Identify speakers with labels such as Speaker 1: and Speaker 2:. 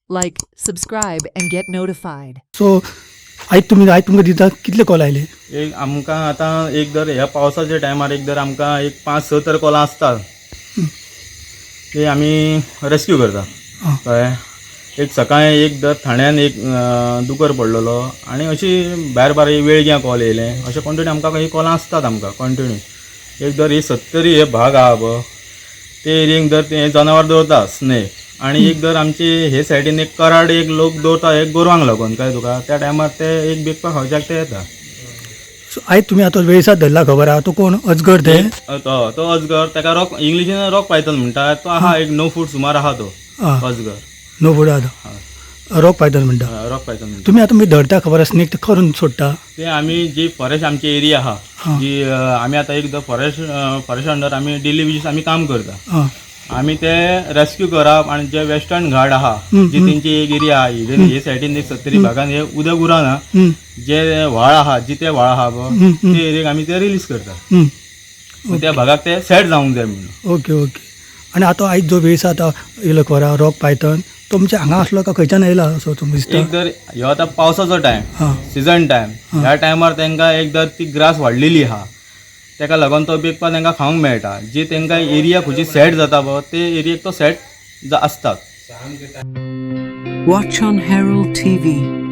Speaker 1: Like, subscribe, and get notified.
Speaker 2: So आयज तुमकां दिता कितले कॉल आयले?
Speaker 3: एक आमकां आतां एक दर ह्या पावसाच्या टायमार एक दर आमकां एक 5-6 तर कॉलां आसतात. ते आमी रेस्क्यू करता. कळ्ळें? एक सकाळी एक दर ठाण्यान एक दुकर पडलेलो आनी अशी भायर भायर वेळग्या कॉल येयले अशें कंटिन्यू आमकां ही कॉलां आसतात आमकां कंटिन्यू. एक दर ही 70 हे भाग आहा पळय ते एरियेक दर ते जनावर दवरता स्नेक आनी एक दर आमचे हे सायडीन एक कराड एक लोक दवरता एक गोरवांक लागून कळ्ळें तुका. त्या टायमार ते एक बेगपा खावच्याक ते येता.
Speaker 2: सो आयज तुमी आतां वेळसात धरला खबर आहा तो कोण अजगर ते?
Speaker 3: तो अजगर ताका रॉक इंग्लिशीन रॉक पायथन म्हणटात. तो आहा एक 9 फूट सुमार आहा तो अजगर.
Speaker 2: 9 फूट आहा रॉक पायथन म्हणटा.
Speaker 3: रॉक पायथन म्हणटा.
Speaker 2: तुमी आतां धरता खबर आहा स्नेक ते करून सोडटा?
Speaker 3: ते आमी जी फॉरेस्ट आमची एरिया आहा जी आमी आतां एक फॉरेस्ट अंडर आमी डेली बेजीस आमी काम करता. आमी ते रेस्क्यू करप आनी जे वेस्टर्न घाट आहा जी तेंची एक एरिया आहा हे सायडीन एक 70 भागान हे उदक उरना जे व्हाळ आहा जिते व्हाळ आहा पळय ते एरियेक आमी ते रिलीज करता. त्या भागाक ते सेट जावंक जाय म्हणून.
Speaker 2: Okay okay. आनी आतां आयज जो वेळसा आतां येयलो खबर आहा रॉक पायथन तो तुमच्या हांगा आसलो काय खंयच्यान येयला असो तुमकां दिसता?
Speaker 3: एक दर ह्यो आतां पावसाचो टायम सिजन टायम ह्या टायमार तांकां एक दर ती ग्रास वाडलेली आहा तेका लागून तो बेगपा तांकां खावंक मेळटा. जी तांकां एरिया खंयची सेट जाता पळय ते एरियेक तो सेट आसतात.
Speaker 4: Watch on Herald TV.